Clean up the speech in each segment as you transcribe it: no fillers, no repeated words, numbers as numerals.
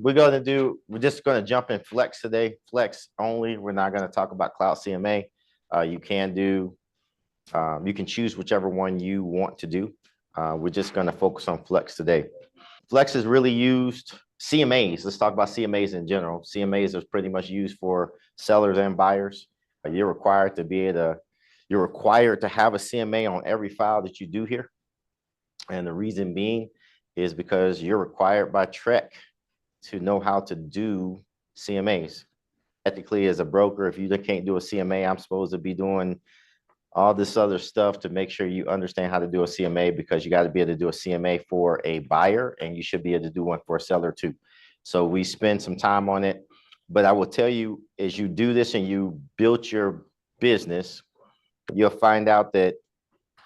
We're just going to jump in Flex today, Flex only. We're not going to talk about Cloud CMA. You can choose whichever one you want to do. We're just going to focus on Flex today. Flex is really used, CMAs, let's talk about CMAs in general. CMAs are pretty much used for sellers and buyers. You're required to have a CMA on every file that you do here. And the reason being is because you're required by TREC to know how to do CMAs. Ethically, as a broker, if you can't do a CMA, I'm supposed to be doing all this other stuff to make sure you understand how to do a CMA, because you got to be able to do a CMA for a buyer and you should be able to do one for a seller too. So we spend some time on it, but I will tell you, as you do this and you build your business, you'll find out that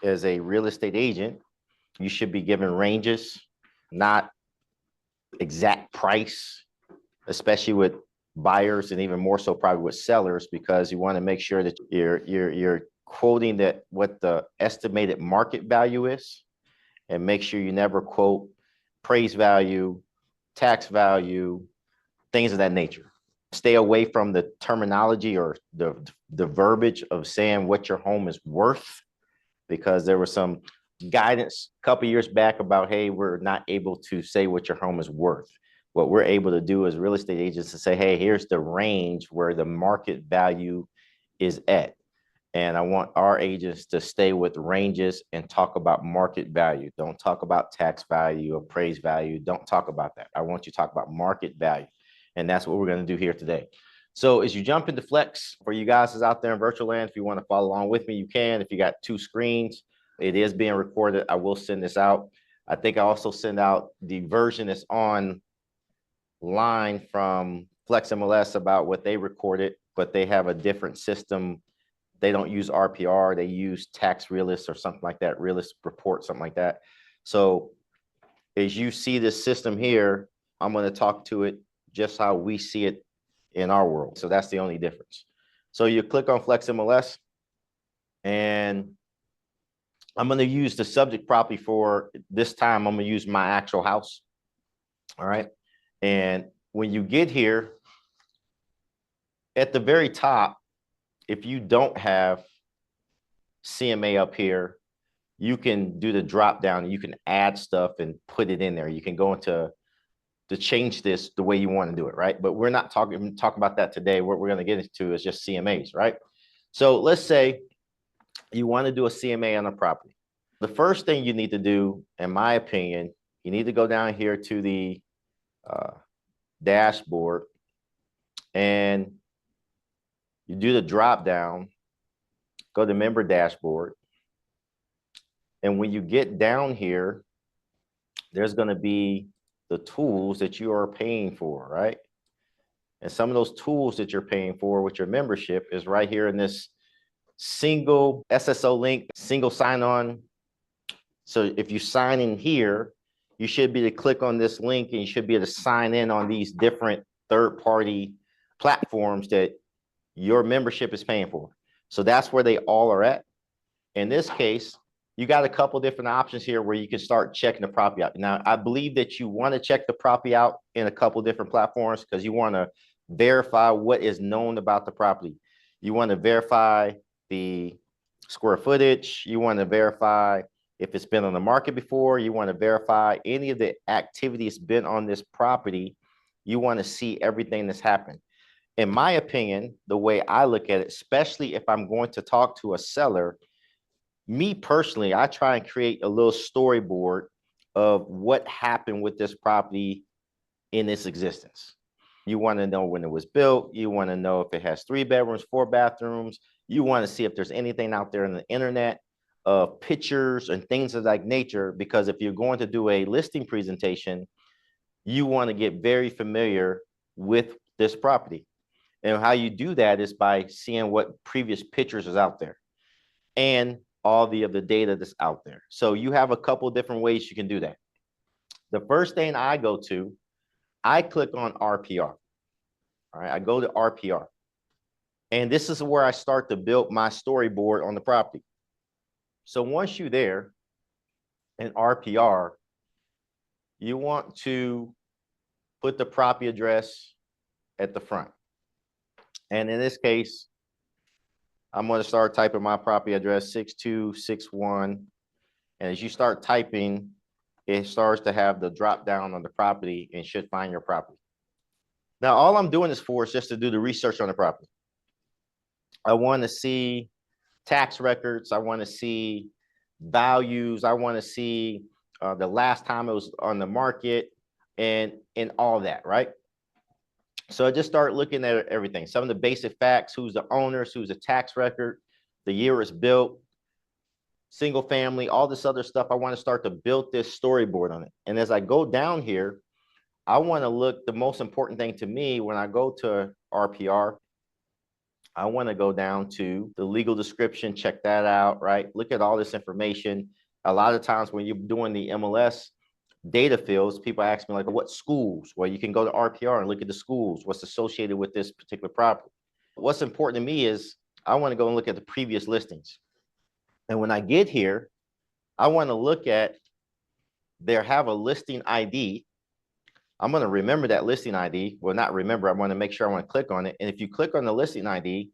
as a real estate agent, you should be given ranges, not exact price, especially with buyers and even more so probably with sellers, because you want to make sure that you're quoting that what the estimated market value is, and make sure you never quote appraised value, tax value, things of that nature. Stay away from the terminology or the verbiage of saying what your home is worth, because there was some guidance a couple years back about, hey, we're not able to say what your home is worth. What we're able to do as real estate agents to say, hey, here's the range where the market value is at. And I want our agents to stay with ranges and talk about market value. Don't talk about tax value, appraised value. Don't talk about that. I want you to talk about market value. And that's what we're going to do here today. So as you jump into Flex, for you guys out there in virtual land, if you want to follow along with me, you can. If you got two screens, it is being recorded. I will send this out. I think I also send out the version that's online from Flex MLS about what they recorded, but they have a different system. They don't use RPR, they use tax realist or something like that, realist report, something like that. So as you see this system here, I'm going to talk to it just how we see it in our world. So that's the only difference. So you click on Flex MLS, and I'm going to use the subject property for this time. I'm going to use my actual house. All right. And when you get here, at the very top, if you don't have CMA up here, you can do the drop down and you can add stuff and put it in there. You can go into to change this the way you want to do it, right? But we're not talking about that today. What we're going to get into is just CMAs, right? So let's say you want to do a CMA on a property. The first thing you need to do, in my opinion, you need to go down here to the dashboard, and you do the drop down, go to member dashboard. And when you get down here, there's going to be the tools that you are paying for, right? And some of those tools that you're paying for with your membership is right here in this single SSO link, single sign-on. So if you sign in here, you should be able to click on this link and you should be able to sign in on these different third-party platforms that your membership is paying for. So that's where they all are at. In this case, you got a couple different options here where you can start checking the property out. Now, I believe that you want to check the property out in a couple different platforms because you want to verify what is known about the property. You want to verify the square footage. You want to verify if it's been on the market before. You want to verify any of the activity that's been on this property. You want to see everything that's happened. In my opinion, the way I look at it, especially if I'm going to talk to a seller, me personally, I try and create a little storyboard of what happened with this property in its existence. You want to know when it was built. You want to know if it has 3 bedrooms, 4 bathrooms. You want to see if there's anything out there on the internet of pictures and things of that nature, because if you're going to do a listing presentation, you want to get very familiar with this property. And how you do that is by seeing what previous pictures is out there and all the other data that's out there. So you have a couple different ways you can do that. The first thing I go to, I click on RPR. All right, I go to RPR. And this is where I start to build my storyboard on the property. So once you're there in RPR, you want to put the property address at the front. And in this case, I'm going to start typing my property address 6261. And as you start typing, it starts to have the drop down on the property and should find your property. Now, all I'm doing this for is just to do the research on the property. I want to see tax records. I want to see values. I want to see the last time it was on the market and all that, right? So I just start looking at everything. Some of the basic facts: who's the owners, who's the tax record, the year it's built, single family, all this other stuff. I want to start to build this storyboard on it. And as I go down here, I want to look, the most important thing to me when I go to RPR, I want to go down to the legal description, check that out, right? Look at all this information. A lot of times when you're doing the MLS data fields, people ask me like, what schools? Well, you can go to RPR and look at the schools, what's associated with this particular property. What's important to me is I want to go and look at the previous listings. And when I get here, I want to look at, they have a listing ID. I'm going to remember that listing ID. Well, not remember, I want to make sure I want to click on it. And if you click on the listing ID,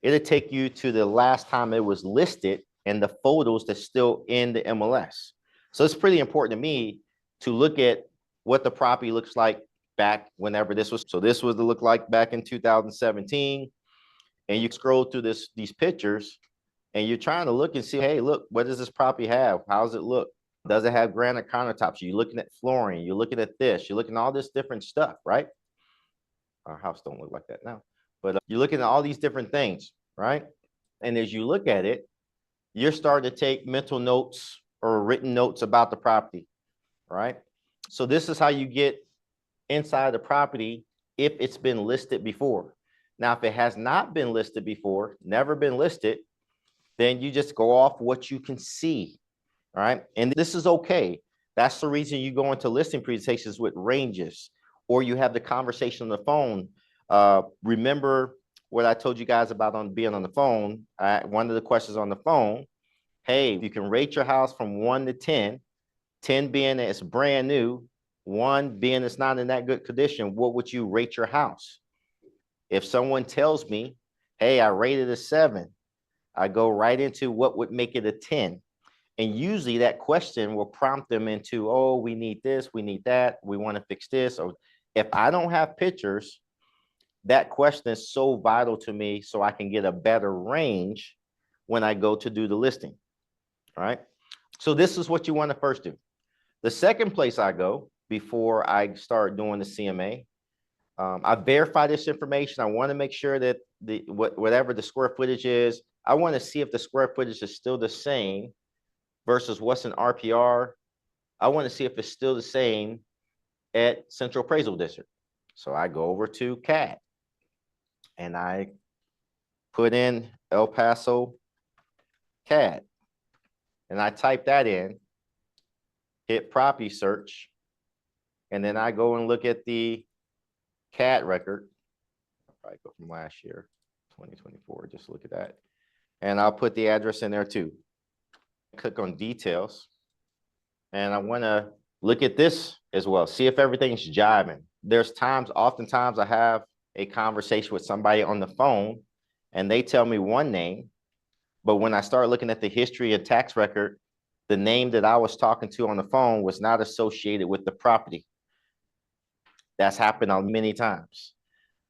it'll take you to the last time it was listed and the photos that's still in the MLS. So it's pretty important to me to look at what the property looks like back whenever this was. So this was to look like back in 2017. And you scroll through these pictures and you're trying to look and see, hey, look, what does this property have? How does it look? Does it have granite countertops? You're looking at flooring, you're looking at this, you're looking at all this different stuff, right? Our house don't look like that now, but you're looking at all these different things, right? And as you look at it, you're starting to take mental notes or written notes about the property, right? So this is how you get inside the property if it's been listed before. Now, if it has not been listed before, never been listed, then you just go off what you can see. All right. And this is okay. That's the reason you go into listing presentations with ranges, or you have the conversation on the phone. Remember what I told you guys about on being on the phone. One of the questions on the phone, hey, you can rate your house from 1 to 10, 10 being that it's brand new, 1 being it's not in that good condition. What would you rate your house? If someone tells me, hey, I rated a 7, I go right into what would make it a 10. And usually that question will prompt them into, oh, we need this, we need that, we want to fix this. Or if I don't have pictures, that question is so vital to me so I can get a better range when I go to do the listing, right? So this is what you want to first do. The second place I go before I start doing the CMA, I verify this information. I want to make sure that whatever the square footage is, I want to see if the square footage is still the same versus what's in RPR. I want to see if it's still the same at Central Appraisal District. So I go over to CAD and I put in El Paso CAD and I type that in, hit property search, and then I go and look at the CAD record. I'll probably go from last year, 2024, just look at that. And I'll put the address in there too. Click on details, and I want to look at this as well, see if everything's jiving. There's oftentimes I have a conversation with somebody on the phone and they tell me one name, but when I start looking at the history and tax record, the name that I was talking to on the phone was not associated with the property. That's happened many times.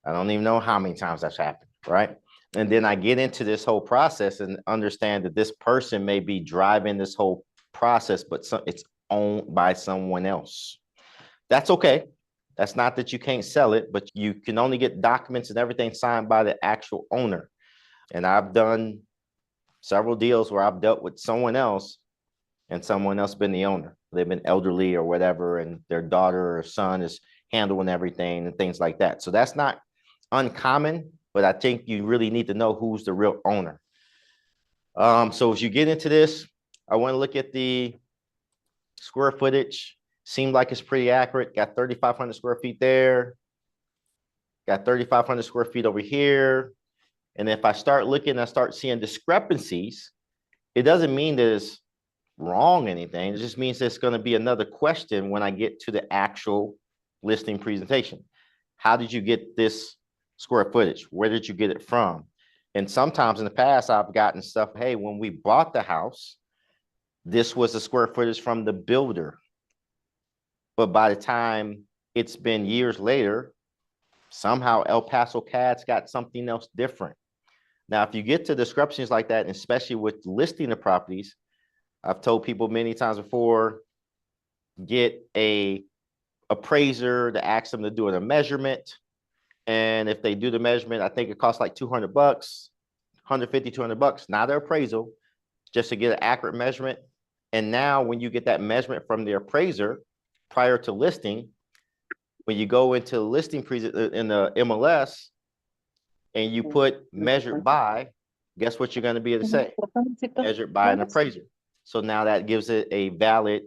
I don't even know how many times that's happened, right? And then I get into this whole process and understand that this person may be driving this whole process, but it's owned by someone else. That's okay. That's not that you can't sell it, but you can only get documents and everything signed by the actual owner. And I've done several deals where I've dealt with someone else and someone else been the owner. They've been elderly or whatever, and their daughter or son is handling everything and things like that. So that's not uncommon, but I think you really need to know who's the real owner. So as you get into this, I want to look at the square footage. Seemed like it's pretty accurate. Got 3,500 square feet there. Got 3,500 square feet over here. And if I start looking, I start seeing discrepancies. It doesn't mean that it's wrong anything. It just means there's going to be another question when I get to the actual listing presentation. How did you get this square footage? Where did you get it from? And sometimes in the past, I've gotten stuff, hey, when we bought the house, this was the square footage from the builder. But by the time it's been years later, somehow El Paso CAD's got something else different. Now, if you get to discrepancies like that, and especially with listing the properties, I've told people many times before, get a appraiser to ask them to do a measurement. And if they do the measurement, I think it costs like $200, 150, $200, not their appraisal, just to get an accurate measurement. And now when you get that measurement from the appraiser prior to listing, when you go into listing in the MLS and you put measured by, guess what you're going to be able to say? Measured by an appraiser. So now that gives it a valid,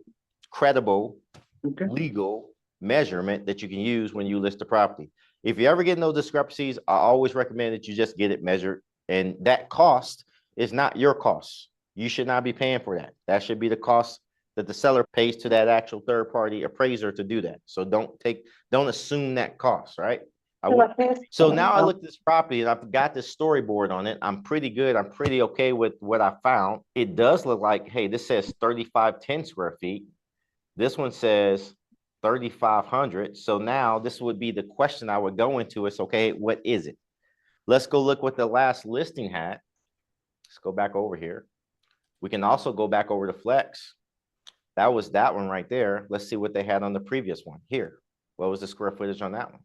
credible, legal measurement that you can use when you list the property. If you ever get in those discrepancies, I always recommend that you just get it measured. And that cost is not your cost. You should not be paying for that. That should be the cost that the seller pays to that actual third-party appraiser to do that. So don't assume that cost, right? So now I looked at this property and I've got this storyboard on it. I'm pretty good. I'm pretty okay with what I found. It does look like, hey, this says 3,510 square feet. This one says 3,500. So now this would be the question I would go into is, okay, what is it? Let's go look what the last listing had. Let's go back over here. We can also go back over to Flex. That was that one right there. Let's see what they had on the previous one here. What was the square footage on that one?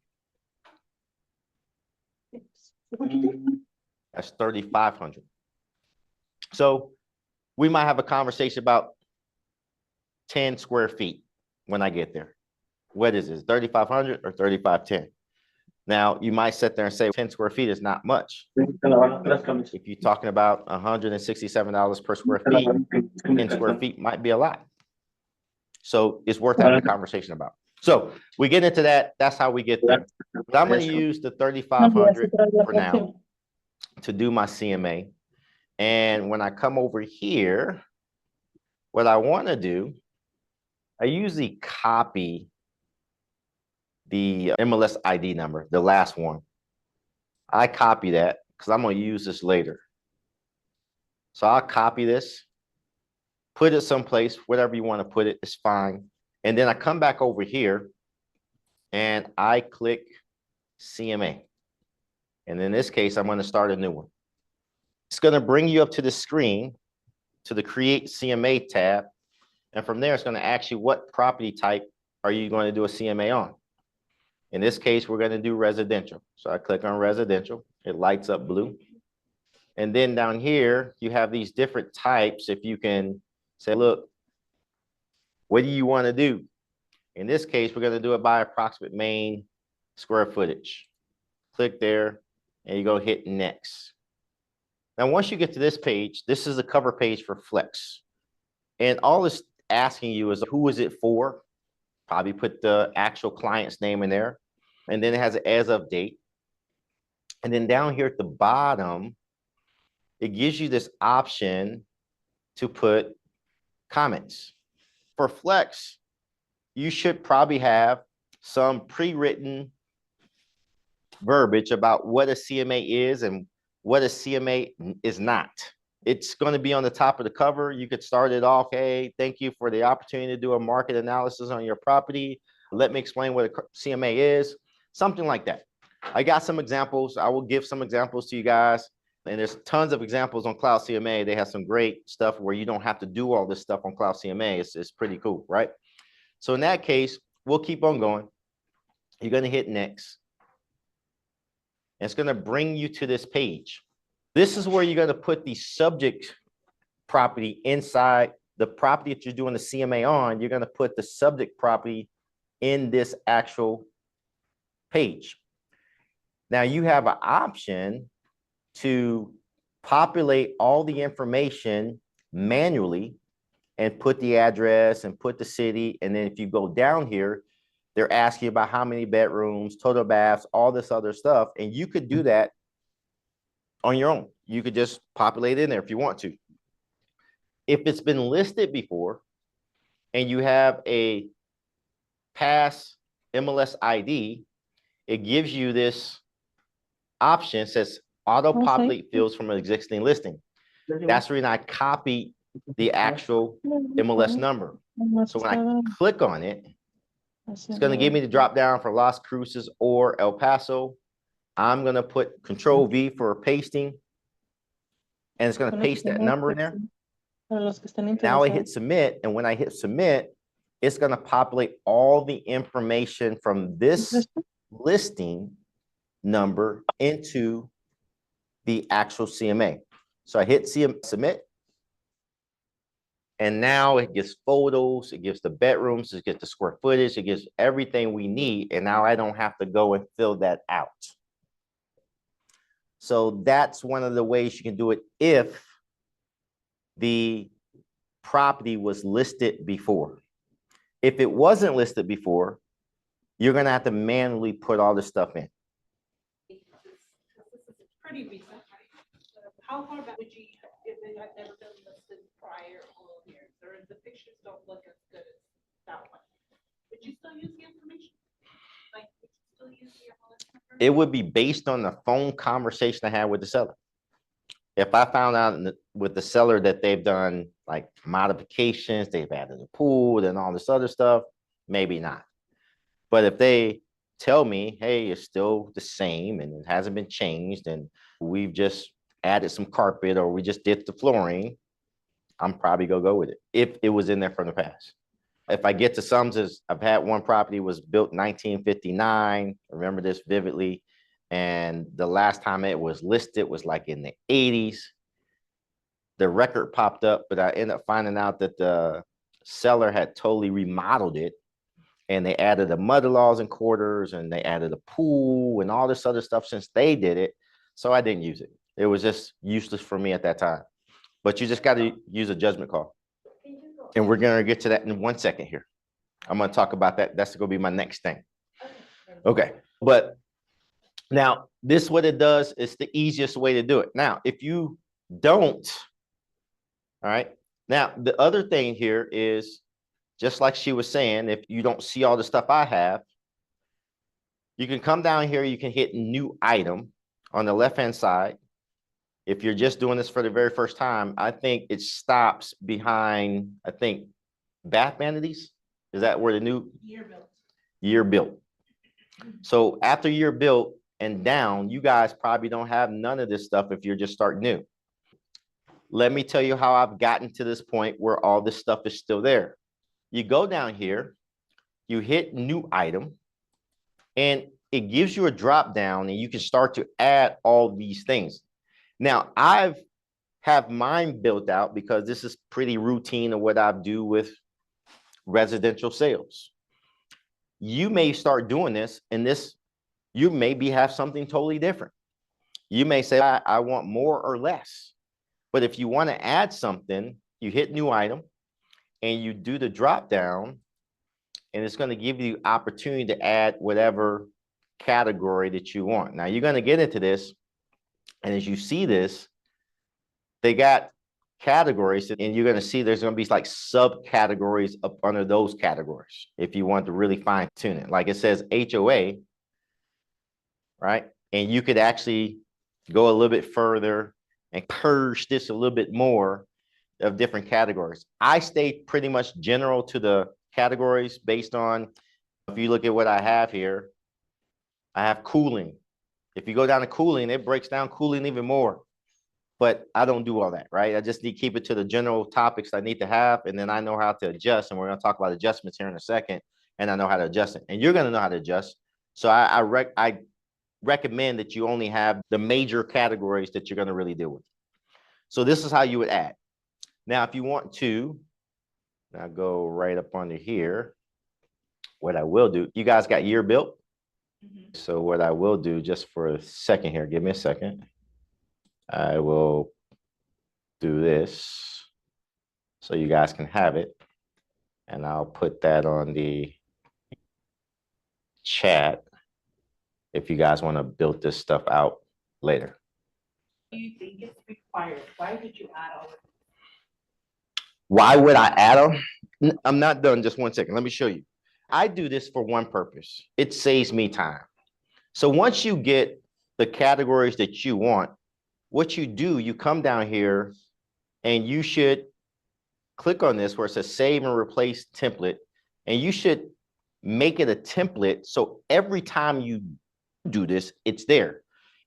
That's 3,500. So we might have a conversation about 10 square feet when I get there. What is this, 3,500 or 3,510? Now, you might sit there and say 10 square feet is not much. If you're talking about $167 per square feet, 10 square feet might be a lot. So it's worth having a conversation about. So we get into that. That's how we get there. But I'm going to use the 3,500 for now to do my CMA. And when I come over here, what I want to do, I usually copy the MLS ID number, the last one. I copy that because I'm going to use this later. So I'll copy this, put it someplace, whatever you want to put it, it's fine. And then I come back over here and I click CMA. And in this case, I'm going to start a new one. It's going to bring you up to the screen to the Create CMA tab. And from there, it's going to ask you what property type are you going to do a CMA on. In this case, we're going to do residential. So I click on residential. It lights up blue. And then down here, you have these different types. If you can say, look, what do you want to do? In this case, we're going to do it by approximate main square footage. Click there and you go hit next. Now, once you get to this page, this is the cover page for Flex. And all it's asking you is who is it for? Probably put the actual client's name in there. And then it has an as of date. And then down here at the bottom, it gives you this option to put comments. For Flex, you should probably have some pre-written verbiage about what a CMA is and what a CMA is not. It's going to be on the top of the cover. You could start it off, hey, thank you for the opportunity to do a market analysis on your property. Let me explain what a CMA is, something like that. I got some examples. I will give some examples to you guys. And there's tons of examples on Cloud CMA. They have some great stuff where you don't have to do all this stuff on Cloud CMA. It's pretty cool, right? So in that case, we'll keep on going. You're going to hit next. And it's going to bring you to this page. This is where you're going to put the subject property inside the property that you're doing the CMA on. You're going to put the subject property in this actual page. Now you have an option to populate all the information manually and put the address and put the city. And then if you go down here, they're asking you about how many bedrooms, total baths, all this other stuff. And you could do that on your own. You could just populate it in there if you want to. If it's been listed before and you have a past MLS ID, it gives you this option, says auto populate fields from an existing listing. That's the reason I copied the actual MLS number. So when I click on it, it's going to give me the drop down for Las Cruces or El Paso. I'm going to put Control V for pasting, and it's going to paste that number in there. Now I hit submit, and when I hit submit, it's going to populate all the information from this listing number into the actual CMA. So I hit submit, and now it gives photos, it gives the bedrooms, it gives the square footage, it gives everything we need, and now I don't have to go and fill that out. So that's one of the ways you can do it if the property was listed before. If it wasn't listed before, you're going to have to manually put all this stuff in. This is pretty recent. How far back would you, if it had never been listed prior all years, or the pictures don't look as good as that one, would you still use the information? Like, would you still use the MLS information? It would be based on the phone conversation I had with the seller. If I found out with the seller that they've done like modifications, they've added a pool and all this other stuff, maybe not. But if they tell me, hey, it's still the same and it hasn't been changed and we've just added some carpet or we just did the flooring, I'm probably gonna go with it if it was in there from the past. If I get to sums, as I've had one property was built 1959, I remember this vividly, and the last time it was listed was like in the 80s. The record popped up, but I ended up finding out that the seller had totally remodeled it, and they added the mother-in-laws and quarters, and they added a pool and all this other stuff since they did it. So I didn't use it. It was just useless for me at that time. But you just got to use a judgment call. And we're going to get to that in 1 second here. I'm going to talk about that. That's going to be my next thing. Okay. But now this, what it does, is the easiest way to do it. Now, if you don't, all right. Now, the other thing here is, just like she was saying, if you don't see all the stuff I have, you can come down here, you can hit new item on the left-hand side. If you're just doing this for the very first time, I think it stops behind, I think, bath vanities. Is that where the new year built? So after year built and down, you guys probably don't have none of this stuff if you're just starting new. Let me tell you how I've gotten to this point where all this stuff is still there. You go down here, you hit new item, and it gives you a drop down and you can start to add all these things. Now, I've have mine built out because this is pretty routine of what I do with residential sales. You may start doing this, and this, you maybe have something totally different. You may say, I want more or less. But if you want to add something, you hit new item and you do the drop down, and it's going to give you the opportunity to add whatever category that you want. Now, you're going to get into this. And as you see this, they got categories, and you're going to see there's going to be like subcategories up under those categories if you want to really fine tune it. Like it says HOA, right? And you could actually go a little bit further and purge this a little bit more of different categories. I stay pretty much general to the categories based on, if you look at what I have here, I have cooling. If you go down to cooling, it breaks down cooling even more. But I don't do all that, right? I just need to keep it to the general topics I need to have, and then I know how to adjust. And we're going to talk about adjustments here in a second, and I know how to adjust it. And you're going to know how to adjust. So I recommend that you only have the major categories that you're going to really deal with. So this is how you would add. Now, if you want to, now go right up under here. What I will do, you guys got year built? So what I will do, just for a second here, give me a second. I will do this so you guys can have it. And I'll put that on the chat if you guys want to build this stuff out later. Do you think it's required? Why did you add all of it? Why would I add them? I'm not done. Just 1 second. Let me show you. I do this for one purpose. It saves me time. So once you get the categories that you want, what you do, you come down here and you should click on this where it says save and replace template, and you should make it a template. So every time you do this, it's there.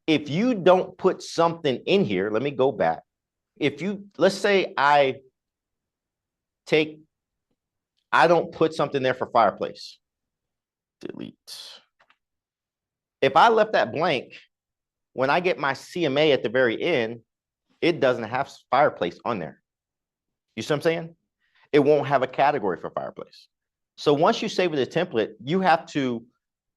If you don't put something in here, let me go back. If you, let's say I don't put something there for fireplace. Delete. If I left that blank, when I get my CMA at the very end, it doesn't have fireplace on there. You see what I'm saying? It won't have a category for fireplace. So once you save it as a template, you have to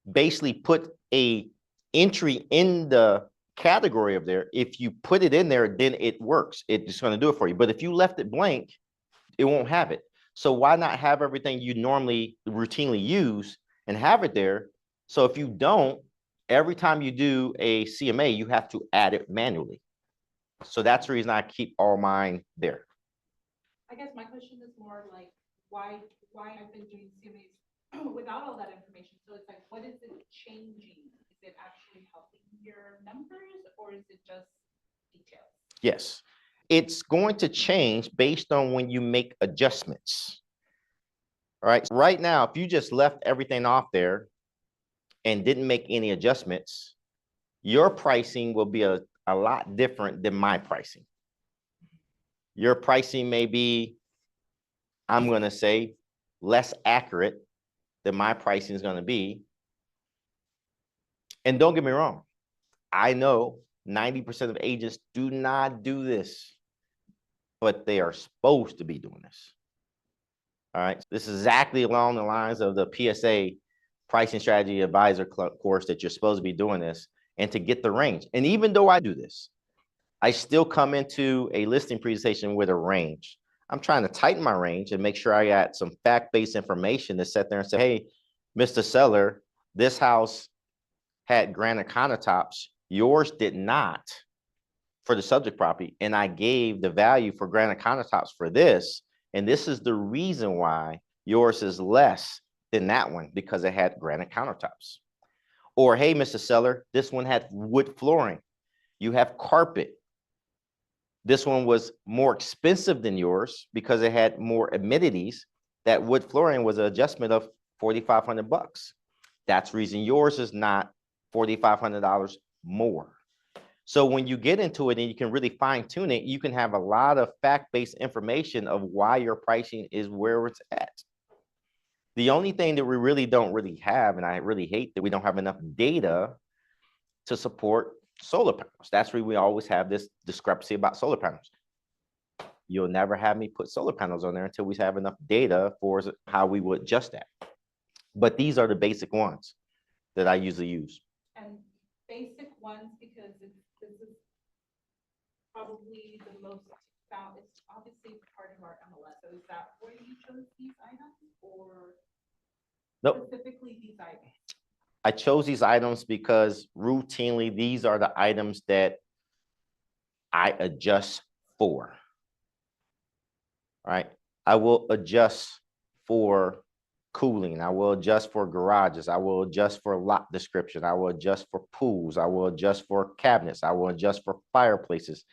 basically put a entry in the category of there. If you put it in there, then it works. It's going to do it for you. But if you left it blank, it won't have it. So why not have everything you normally routinely use and have it there? So if you don't, every time you do a CMA, you have to add it manually. So that's the reason I keep all mine there. I guess my question is more like, why I've been doing CMAs without all that information? So it's like, what is it changing? Is it actually helping your numbers, or is it just details? Yes, it's going to change based on when you make adjustments. All right, right now, if you just left everything off there and didn't make any adjustments, your pricing will be a lot different than my pricing. Your pricing may be, I'm going to say, less accurate than my pricing is going to be. And don't get me wrong, I know 90% of agents do not do this, but they are supposed to be doing this. All right, this is exactly along the lines of the PSA Pricing Strategy Advisor course that you're supposed to be doing this and to get the range. And even though I do this, I still come into a listing presentation with a range. I'm trying to tighten my range and make sure I got some fact-based information to sit there and say, hey, Mr. Seller, this house had granite countertops. Yours did not for the subject property. And I gave the value for granite countertops for this. And this is the reason why yours is less than that one, because it had granite countertops. Or, hey, Mr. Seller, this one had wood flooring. You have carpet. This one was more expensive than yours because it had more amenities. That wood flooring was an adjustment of $4,500. That's the reason yours is not $4,500 more. So when you get into it and you can really fine tune it, you can have a lot of fact-based information of why your pricing is where it's at. The only thing that we really don't have, and I really hate that we don't have enough data to support solar panels. That's where we always have this discrepancy about solar panels. You'll never have me put solar panels on there until we have enough data for how we would adjust that. But these are the basic ones that I usually use. And basic ones, because this is probably the most found. It's obviously part of our MLS. So is that where you chose these items, or nope, specifically these items? I chose these items because routinely these are the items that I adjust for. All right, I will adjust for cooling. I will adjust for garages. I will adjust for lot description. I will adjust for pools. I will adjust for cabinets. I will adjust for fireplaces.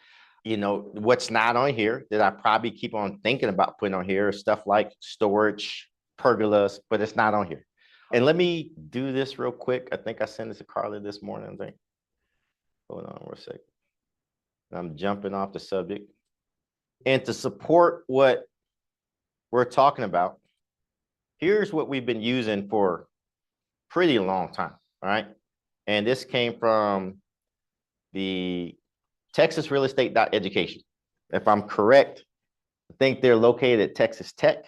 You know, what's not on here that I probably keep on thinking about putting on here is stuff like storage, pergolas, but it's not on here. And let me do this real quick. I think I sent this to Carla this morning, I think. Hold on for a second. I'm jumping off the subject. And to support what we're talking about, here's what we've been using for pretty long time, all right? And this came from the Texas Real Estate Education. If I'm correct, I think they're located at Texas Tech.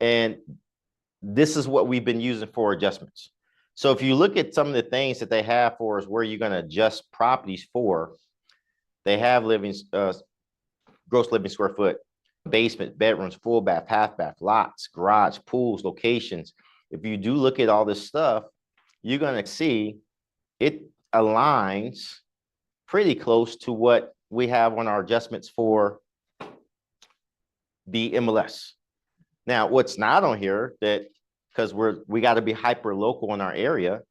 And this is what we've been using for adjustments. So if you look at some of the things that they have for us where you're going to adjust properties for, they have gross living square foot, basement, bedrooms, full bath, half bath, lots, garage, pools, locations. If you do look at all this stuff, you're going to see it aligns pretty close to what we have on our adjustments for the MLS. Now, what's not on here that because we got to be hyper local in our area.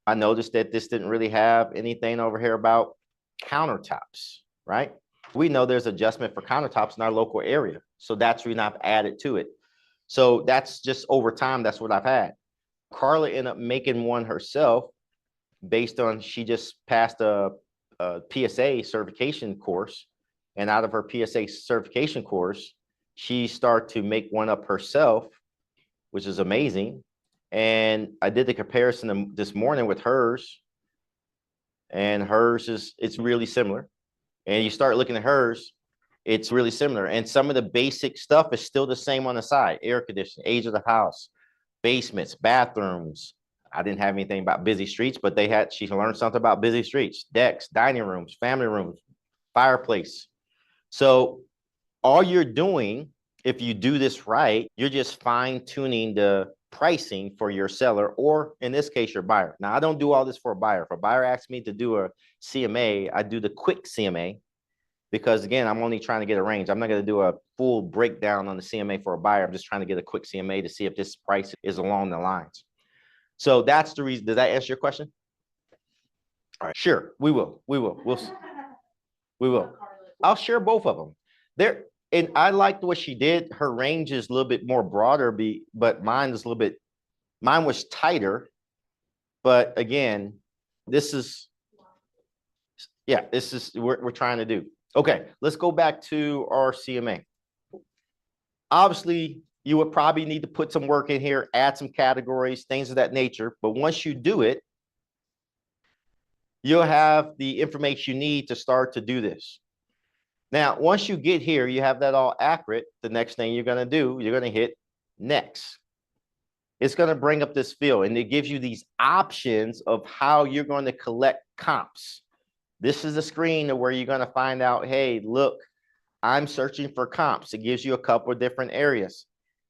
I noticed that this didn't really have anything over here about countertops, right? We know there's adjustment for countertops in our local area. So that's the reason I've added to it. So that's just over time, that's what I've had. Carla ended up making one herself based on, she just passed a PSA certification course. And out of her PSA certification course, she started to make one up herself, which is amazing. And I did the comparison this morning with hers, and hers it's really similar. And you start looking at hers, it's really similar. And some of the basic stuff is still the same on the side: air conditioning, age of the house, basements, bathrooms. I didn't have anything about busy streets, but she learned something about busy streets: decks, dining rooms, family rooms, fireplace. So all you're doing, if you do this right, you're just fine tuning the pricing for your seller, or in this case, your buyer. Now, I don't do all this for a buyer. If a buyer asks me to do a CMA, I do the quick CMA, because again, I'm only trying to get a range. I'm not going to do a full breakdown on the CMA for a buyer. I'm just trying to get a quick CMA to see if this price is along the lines. So that's the reason. Does that answer your question? All right, sure. We will. I'll share both of them. And I liked what she did. Her range is a little bit more broader, but mine was tighter. But again, this is what we're trying to do. Okay, let's go back to our CMA. Obviously, you would probably need to put some work in here, add some categories, things of that nature. But once you do it, you'll have the information you need to start to do this. Now, once you get here, you have that all accurate. The next thing you're going to do, you're going to hit next. It's going to bring up this field, and it gives you these options of how you're going to collect comps. This is the screen where you're going to find out, hey, look, I'm searching for comps. It gives you a couple of different areas.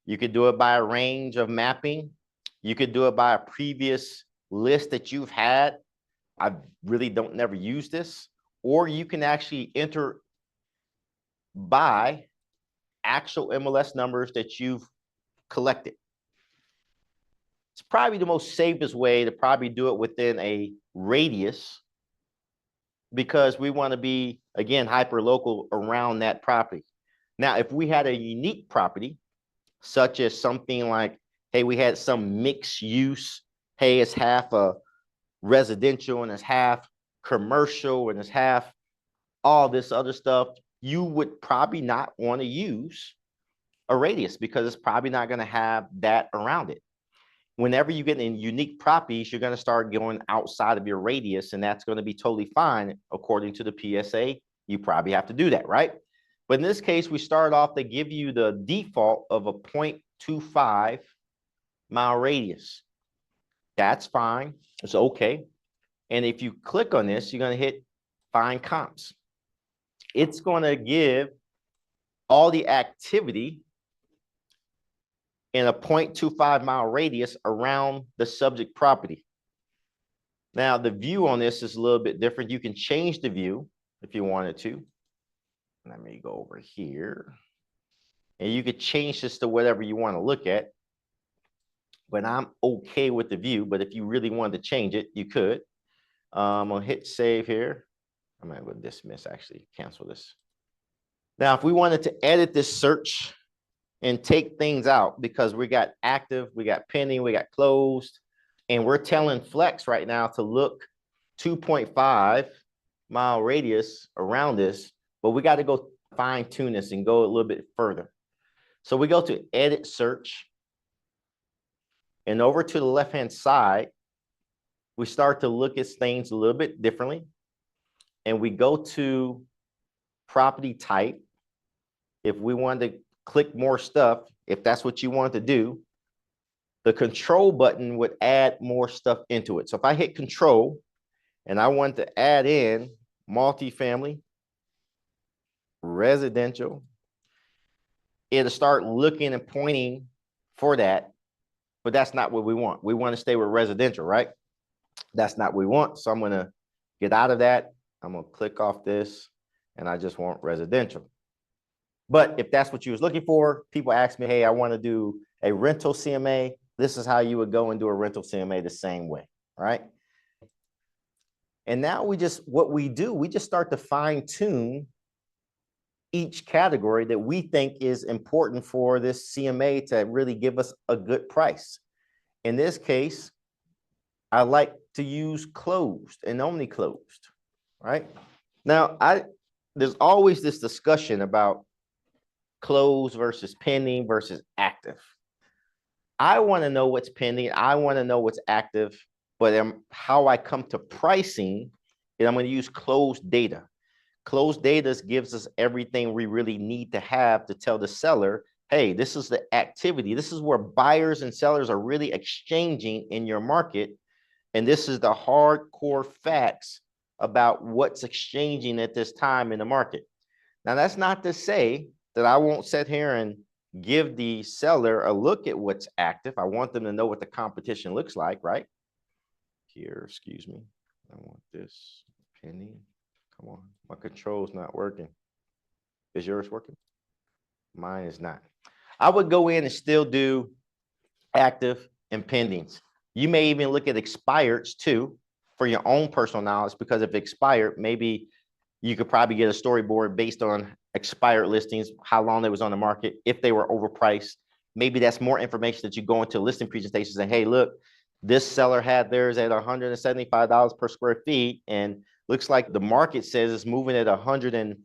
You could do it by a range of mapping. You could do it by a previous list that you've had. I really never use this. Or you can actually enter by actual MLS numbers that you've collected. It's probably the most safest way to probably do it within a radius, because we want to be, again, hyper local around that property. Now, if we had a unique property, such as something like, hey, we had some mixed use, hey, it's half a residential and it's half commercial and it's half all this other stuff, you would probably not want to use a radius, because it's probably not going to have that around it. Whenever you get in unique properties, you're going to start going outside of your radius, and that's going to be totally fine. According to the PSA, you probably have to do that, right? But in this case, we start off, they give you the default of a 0.25 mile radius. That's fine. It's okay. And if you click on this, you're going to hit find comps. It's going to give all the activity in a 0.25 mile radius around the subject property. Now, the view on this is a little bit different. You can change the view if you wanted to. Let me go over here. And you could change this to whatever you want to look at. But I'm okay with the view. But if you really wanted to change it, you could. I'm going to hit save here. I'm going to go dismiss, actually, cancel this. Now, if we wanted to edit this search and take things out, because we got active, we got pending, we got closed, and we're telling Flex right now to look 2.5 mile radius around this, but we got to go fine tune this and go a little bit further. So we go to edit search, and over to the left-hand side, we start to look at things a little bit differently. And we go to property type. If we want to click more stuff, if that's what you want to do, the control button would add more stuff into it. So if I hit control and I want to add in multifamily, residential, it'll start looking and pointing for that, but that's not what we want. We want to stay with residential, right? That's not what we want. So I'm going to get out of that. I'm going to click off this, and I just want residential. But if that's what you was looking for, people ask me, hey, I want to do a rental CMA. This is how you would go and do a rental CMA the same way, right? And now we just start to fine tune each category that we think is important for this CMA to really give us a good price. In this case, I like to use closed and only closed, right? Now, there's always this discussion about closed versus pending versus active. I want to know what's pending. I want to know what's active, but how I come to pricing, and I'm going to use closed data. Closed data gives us everything we really need to have to tell the seller, hey, this is the activity. This is where buyers and sellers are really exchanging in your market. And this is the hardcore facts about what's exchanging at this time in the market. Now, that's not to say that I won't sit here and give the seller a look at what's active. I want them to know what the competition looks like, right? Here, excuse me. I want this pending. Come on, my control's not working. Is yours working? Mine is not. I would go in and still do active and pendings. You may even look at expireds too for your own personal knowledge, because if expired, maybe you could probably get a storyboard based on expired listings, how long they was on the market, if they were overpriced. Maybe that's more information that you go into listing presentations and, hey, look, this seller had theirs at $175 per square feet, and looks like the market says it's moving at $155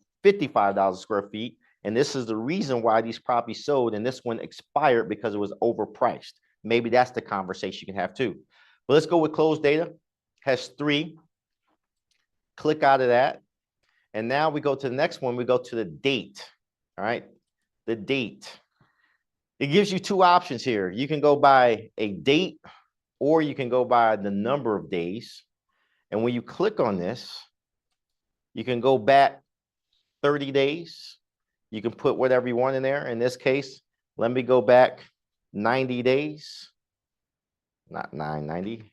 a square feet. And this is the reason why these properties sold, and this one expired because it was overpriced. Maybe that's the conversation you can have too. But let's go with closed data. Has 3. Click out of that. And now we go to the next one. We go to the date. All right. The date. It gives you 2 options here. You can go by a date, or you can go by the number of days. And when you click on this, you can go back 30 days. You can put whatever you want in there. In this case, let me go back 90 days. Not 990.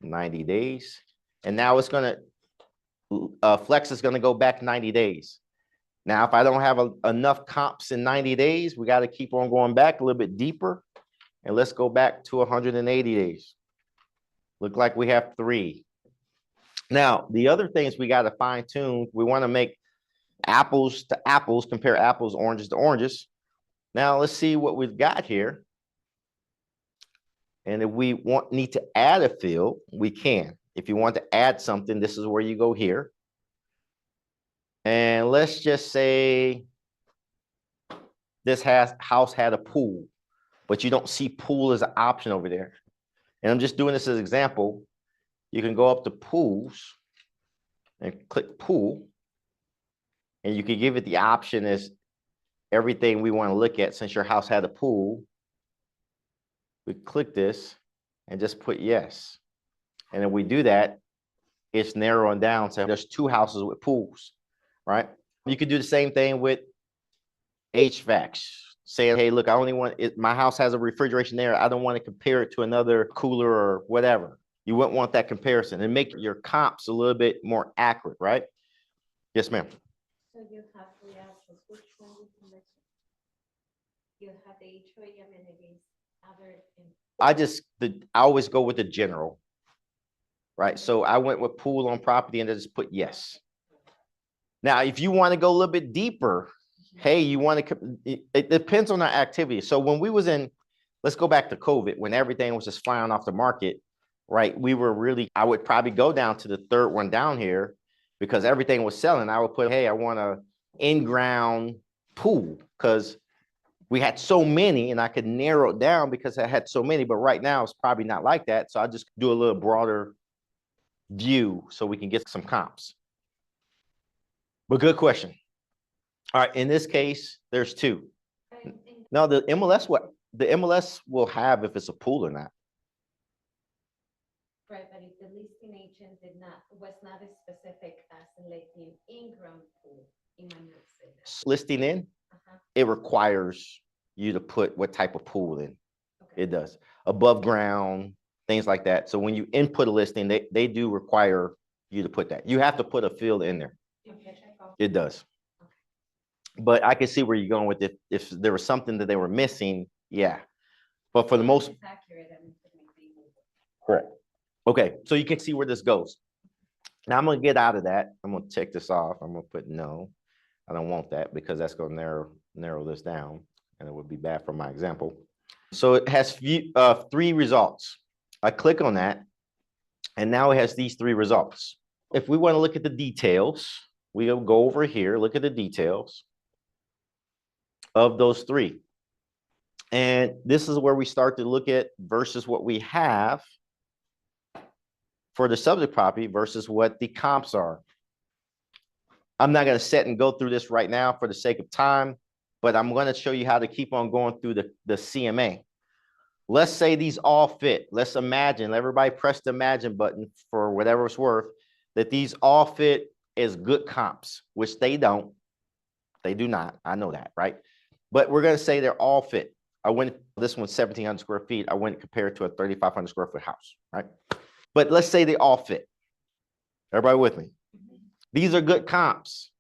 90 days. And now it's going to, Flex is going to go back 90 days. Now, if I don't have enough comps in 90 days, we got to keep on going back a little bit deeper. And let's go back to 180 days. Look like we have 3. Now, the other things we got to fine tune, we want to make apples to apples, compare apples, oranges to oranges. Now, let's see what we've got here. And if we need to add a field, we can. If you want to add something, this is where you go here. And let's just say this house had a pool, but you don't see pool as an option over there. And I'm just doing this as an example. You can go up to pools and click pool. And you can give it the option as everything we want to look at. Since your house had a pool, we click this and just put yes. And if we do that, it's narrowing down. So there's 2 houses with pools, right? You could do the same thing with HVAC. Saying, hey, look, I only want it. My house has a refrigeration there. I don't want to compare it to another cooler or whatever. You wouldn't want that comparison, and make your comps a little bit more accurate, right? Yes, ma'am. So you have 3 options. Which one would you like? You have the HOA amenities, other. I always go with the general, right? So I went with pool on property and I just put yes. Now, if you want to go a little bit deeper, hey, you want to, it depends on our activity. So when we was in, let's go back to COVID, when everything was just flying off the market, right? I would probably go down to the 3rd one down here because everything was selling. I would put, hey, I want a in-ground pool, because we had so many and I could narrow it down because I had so many, but right now it's probably not like that. So I just do a little broader view so we can get some comps. But good question. All right, in this case, there's 2. Now the MLS will have if it's a pool or not. Right, but if the listing agent was not as specific as selecting in-ground pool, it might not say that. Listing in, it requires you to put what type of pool in. Okay. It does. Above ground, things like that. So when you input a listing, they do require you to put that. You have to put a field in there. Okay. It does. But I can see where you're going with it. If there was something that they were missing, yeah. But for the most, It's accurate, I mean, to make the move. correct. Okay, so you can see where this goes. Now I'm gonna get out of that. I'm gonna check this off. I'm gonna put no. I don't want that because that's gonna narrow this down, and it would be bad for my example. So it has three results. I click on that, and now it has these three results. If we want to look at the details, we'll go over here, look at the details of those three. And this is where we start to look at versus what we have for the subject property versus what the comps are. I'm not going to sit and go through this right now for the sake of time, but I'm going to show you how to keep on going through the CMA. Let's say these all fit. Let's imagine, everybody press the imagine button for whatever it's worth, that these all fit as good comps, which they don't. They do not. I know that, right? But we're going to say they're all fit. This one's 1,700 square feet. I went compared to a 3,500 square foot house, right? But let's say they all fit. Everybody with me? These are good comps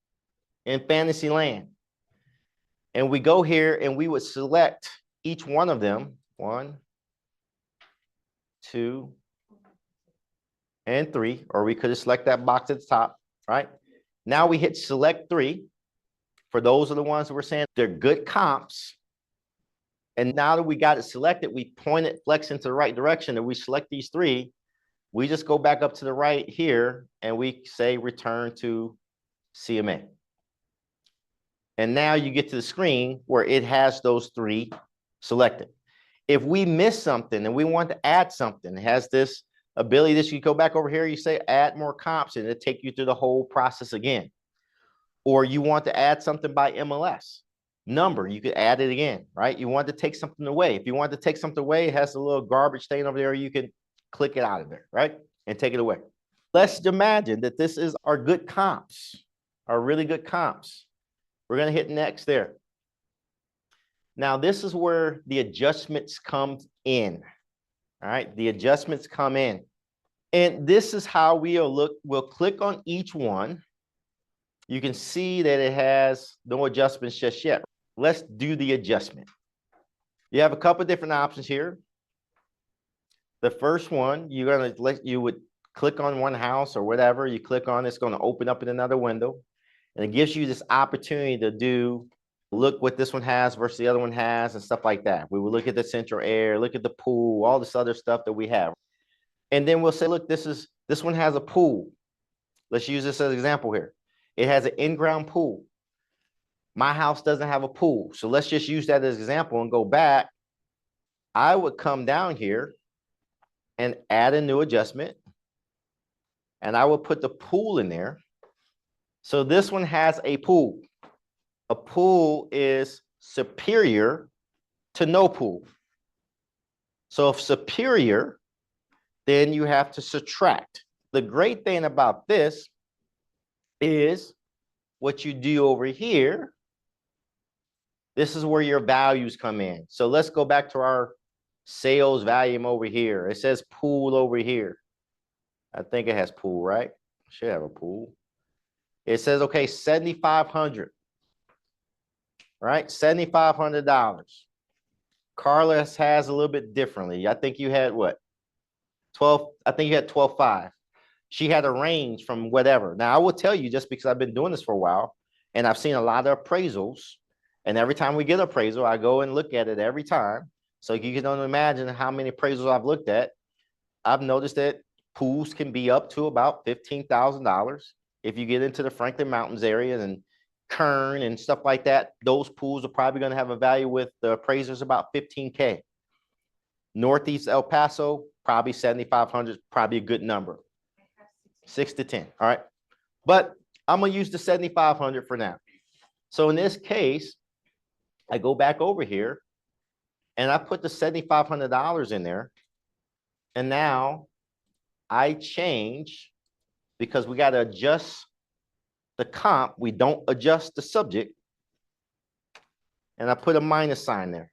in fantasy land. And we go here and we would select each one of them. 1, 2, and 3, or we could have select that box at the top, right? Now we hit select 3. For those are the ones that we're saying they're good comps. And now that we got it selected, we point it flex into the right direction and we select these 3. We just go back up to the right here and we say return to CMA. And now you get to the screen where it has those 3 selected. If we miss something and we want to add something, it has this ability that you go back over here, you say add more comps and it'll take you through the whole process again. Or you want to add something by MLS number, you could add it again, right? You want to take something away. If you want to take something away, it has a little garbage stain over there. You can click it out of there, right? And take it away. Let's imagine that this is our good comps, our really good comps. We're going to hit next there. Now, this is where the adjustments come in. All right, the adjustments come in. And this is how we'll look. We'll click on each one. You can see that it has no adjustments just yet. Let's do the adjustment. You have a couple of different options here. The first one, you would click on one house or whatever you click on, it's going to open up in another window. And it gives you this opportunity to look what this one has versus the other one has and stuff like that. We will look at the central air, look at the pool, all this other stuff that we have. And then we'll say, look, this one has a pool. Let's use this as an example here. It has an in-ground pool. My house doesn't have a pool. So let's just use that as an example and go back. I would come down here and add a new adjustment. And I will put the pool in there. So this one has a pool. A pool is superior to no pool. So if superior, then you have to subtract. The great thing about this is what you do over here. This is where your values come in. So let's go back to our sales volume over here. It says pool over here. I think it has pool, right? Should have a pool. It says, okay, 7,500. Right? $7,500. Carlos has a little bit differently. I think you had what? 12, I think you had 12.5. She had a range from whatever. Now I will tell you, just because I've been doing this for a while and I've seen a lot of appraisals, and every time we get an appraisal, I go and look at it every time. So you can only imagine how many appraisals I've looked at. I've noticed that pools can be up to about $15,000. If you get into the Franklin Mountains area and Kern and stuff like that, those pools are probably going to have a value with the appraisers about $15K. Northeast El Paso, probably 7,500, probably a good number. 6 to 10. All right. But I'm going to use the 7,500 for now. So in this case, I go back over here and I put the $7,500 in there. And now I change, because we got to adjust the comp. We don't adjust the subject. And I put a minus sign there.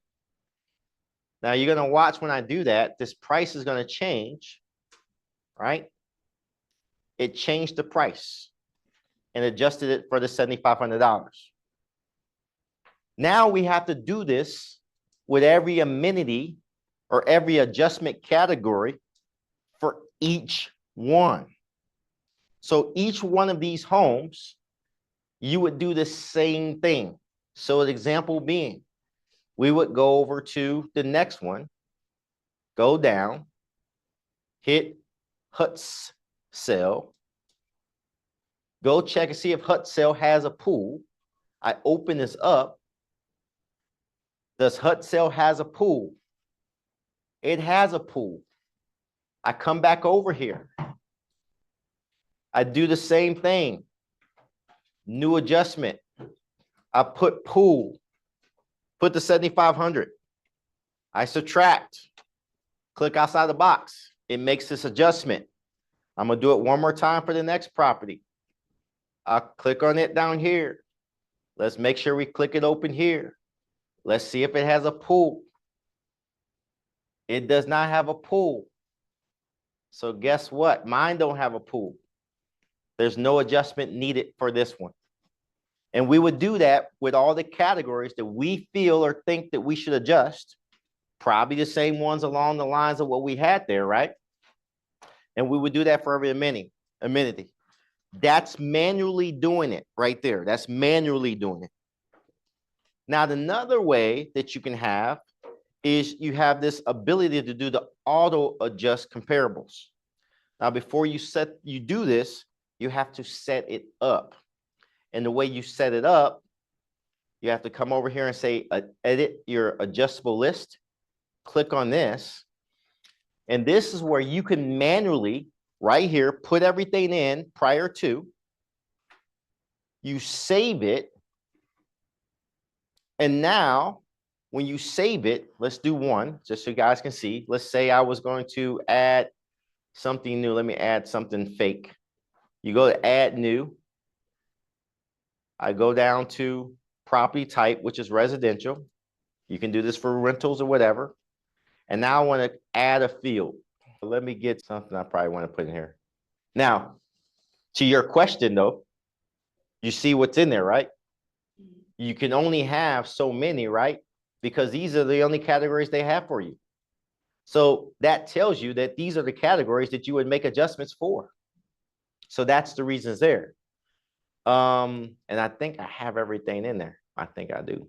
Now you're going to watch when I do that, this price is going to change, right? It changed the price and adjusted it for the $7,500. Now we have to do this with every amenity or every adjustment category for each one. So each one of these homes, you would do the same thing. So an example being, we would go over to the next one, go down, hit Hut's cell, go check and see if Hut cell has a pool. I open this up. Does Hut cell has a pool? It has a pool. I come back over here. I do the same thing. New adjustment. I put pool, put the 7,500. I subtract, click outside the box. It makes this adjustment. I'm gonna do it one more time for the next property. I'll click on it down here. Let's make sure we click it open here. Let's see if it has a pool. It does not have a pool. So guess what? Mine don't have a pool. There's no adjustment needed for this one. And we would do that with all the categories that we feel or think that we should adjust. Probably the same ones along the lines of what we had there, right? And we would do that for every amenity. That's manually doing it right there. That's manually doing it. Now, another way that you can have is you have this ability to do the auto adjust comparables. Now, before you do this, you have to set it up. And the way you set it up, you have to come over here and say, edit your adjustable list. Click on this. And this is where you can manually, right here, put everything in prior to. You save it. And now, when you save it, let's do one, just so you guys can see. Let's say I was going to add something new. Let me add something fake. You go to add new. I go down to property type, which is residential. You can do this for rentals or whatever. And now I want to add a field. Let me get something I probably want to put in here. Now, to your question though, you see what's in there, right? You can only have so many, right? Because these are the only categories they have for you. So that tells you that these are the categories that you would make adjustments for. So that's the reasons there. And I think I have everything in there. I think I do.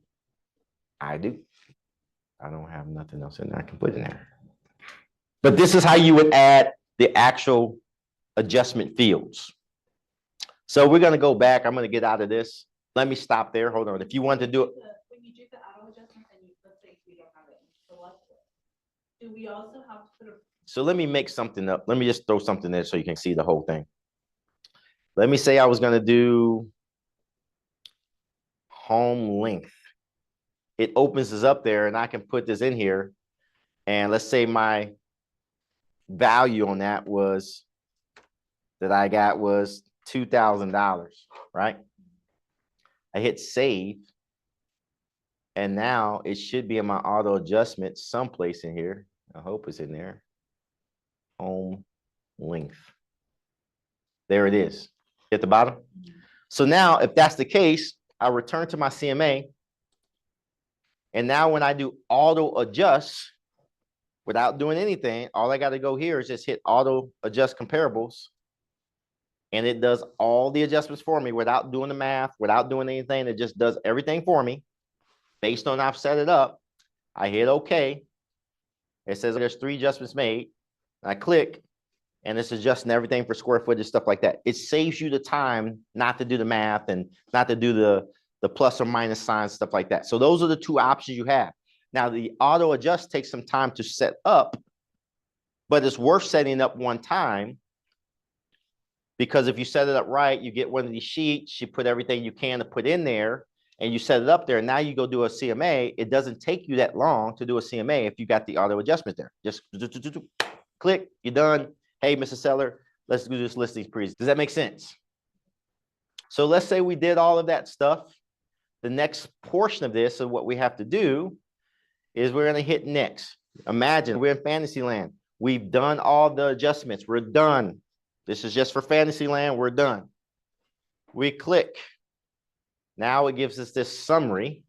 I do. I don't have nothing else in there I can put in there. But this is how you would add the actual adjustment fields. So we're going to go back. I'm going to get out of this. Let me stop there. Hold on. If you want to do it. When you do the auto adjustment and you, let's say we don't have it selected, do we also have to put a? So let me make something up. Let me just throw something there so you can see the whole thing. Let me say I was going to do home length. It opens this up there and I can put this in here. And let's say my value on that was that I got was $2,000, right? I hit save. And now it should be in my auto adjustment someplace in here. I hope it's in there. Home length. There it is. At the bottom. So now if that's the case, I return to my CMA. And now when I do auto adjust without doing anything, all I got to go here is just hit auto adjust comparables. And it does all the adjustments for me without doing the math, without doing anything. It just does everything for me based on I've set it up. I hit OK. It says there's 3 adjustments made. I click and it's adjusting everything for square footage, stuff like that. It saves you the time not to do the math and not to do the plus or minus signs, stuff like that. So those are the 2 options you have. Now the auto adjust takes some time to set up, but it's worth setting up one time because if you set it up right, you get one of these sheets, you put everything you can to put in there and you set it up there. And now you go do a CMA. It doesn't take you that long to do a CMA if you got the auto adjustment there. Just click, you're done. Hey, Mr. Seller, let's do this listing pre. Does that make sense? So let's say we did all of that stuff. The next portion of this of what we have to do is we're going to hit next. Imagine we're in Fantasyland. We've done all the adjustments. We're done. This is just for Fantasyland. We're done. We click. Now it gives us this summary.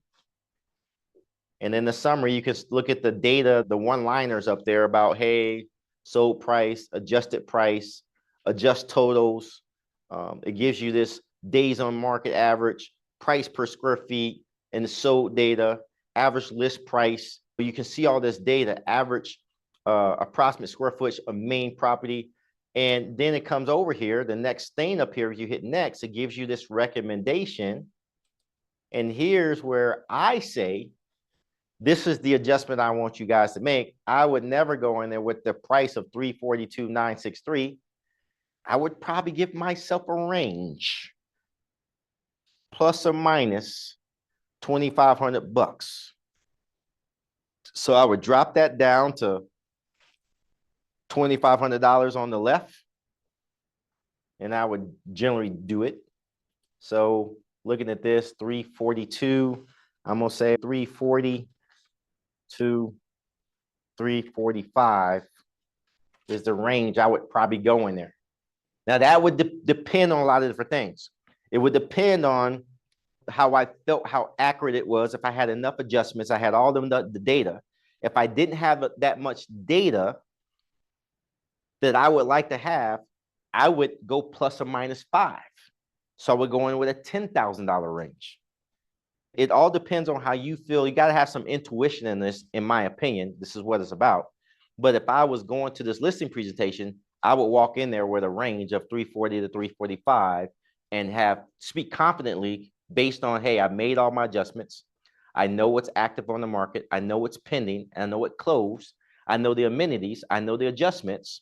And in the summary, you can look at the data, the one-liners up there about, hey, sold price, adjusted price, adjust totals. It gives you this days on market average, price per square feet, and the sold data, average list price. You can see all this data, average approximate square footage of main property. And then it comes over here, the next thing up here, if you hit next, it gives you this recommendation. And here's where I say, this is the adjustment I want you guys to make. I would never go in there with the price of 342,963. I would probably give myself a range, plus or minus 2,500 bucks. So I would drop that down to $2,500 on the left, and I would generally do it. So looking at this, 342, I'm gonna say 340 to 345 is the range I would probably go in there. Now that would depend on a lot of different things. It would depend on how I felt, how accurate it was. If I had enough adjustments, I had all the data. If I didn't have that much data that I would like to have, I would go plus or minus 5. So I would go in with a $10,000 range. It all depends on how you feel. You got to have some intuition in this, in my opinion. This is what it's about. But if I was going to this listing presentation, I would walk in there with a range of 340 to 345 and speak confidently based on, hey, I made all my adjustments. I know what's active on the market. I know what's pending. I know it closed. I know the amenities. I know the adjustments.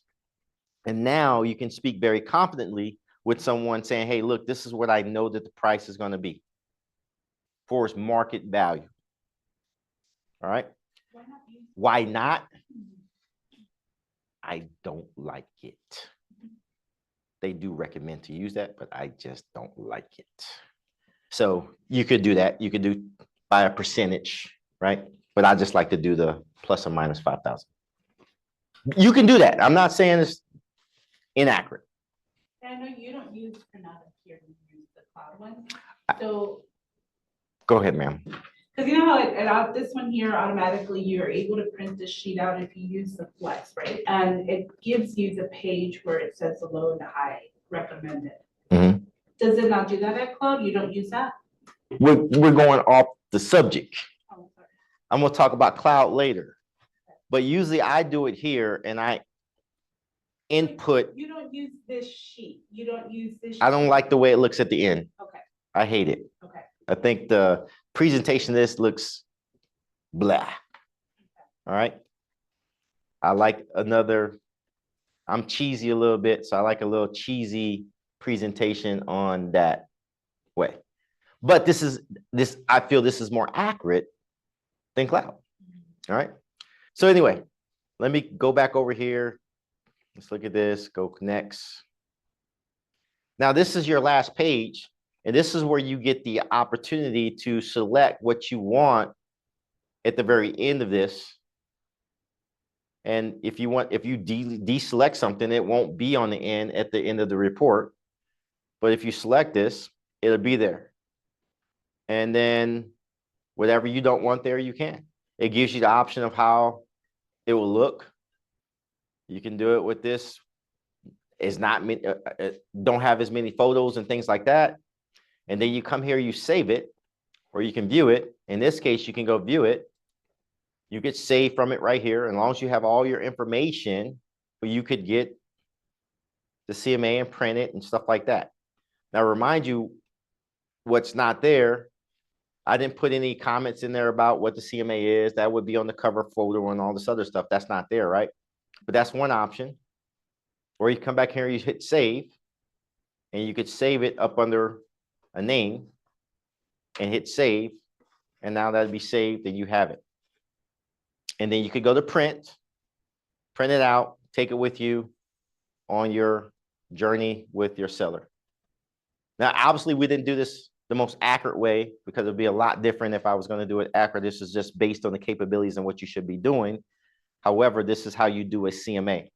And now you can speak very confidently with someone saying, hey, look, this is what I know that the price is going to be for its market value. All right. Why not? I don't like it. They do recommend to use that, but I just don't like it. So you could do that. You could do by a percentage, right? But I just like to do the plus or minus 5,000. You can do that. I'm not saying it's inaccurate. I know you don't use Printout here, you use the cloud one. So go ahead, ma'am. Because you know how this one here, automatically you're able to print the sheet out if you use the Flex, right? And it gives you the page where it says the low and the high recommended. Mm-hmm. Does it not do that at Cloud? You don't use that? We're going off the subject. Oh, sorry. I'm going to talk about Cloud later. But usually I do it here and I input. You don't use this sheet. You don't use this sheet. I don't like the way it looks at the end. Okay. I hate it. Okay. I think the presentation of this looks blah. Okay. All right. I like I'm cheesy a little bit, so I like a little cheesy presentation on that way. But I feel this is more accurate than Cloud. All right. So anyway, let me go back over here. Let's look at this, go next. Now this is your last page, and this is where you get the opportunity to select what you want at the very end of this. And if you deselect something, it won't be on the end at the end of the report. But if you select this, it'll be there. And then whatever you don't want there, you can. It gives you the option of how it will look. You can do it with this. It's not don't have as many photos and things like that. And then you come here, you save it, or you can view it. In this case, you can go view it. You get saved from it right here. And as long as you have all your information, you could get the CMA and print it and stuff like that. Now, remind you what's not there. I didn't put any comments in there about what the CMA is. That would be on the cover photo and all this other stuff. That's not there, right? But that's one option. Or you come back here, you hit save, and you could save it up under a name and hit save. And now that'll be saved and you have it. And then you could go to print it out, take it with you on your journey with your seller. Now, obviously, we didn't do this the most accurate way because it'd be a lot different if I was going to do it accurate. This is just based on the capabilities and what you should be doing. However, this is how you do a CMA.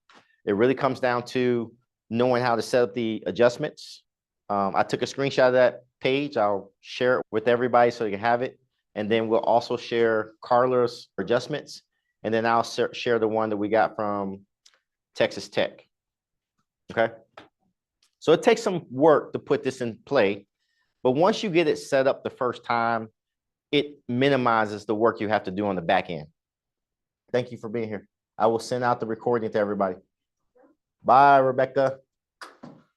It really comes down to knowing how to set up the adjustments. I took a screenshot of that page. I'll share it with everybody so you can have it. And then we'll also share Carla's adjustments. And then I'll share the one that we got from Texas Tech. Okay. So it takes some work to put this in play, but once you get it set up the first time, it minimizes the work you have to do on the back end. Thank you for being here. I will send out the recording to everybody. Bye, Rebecca.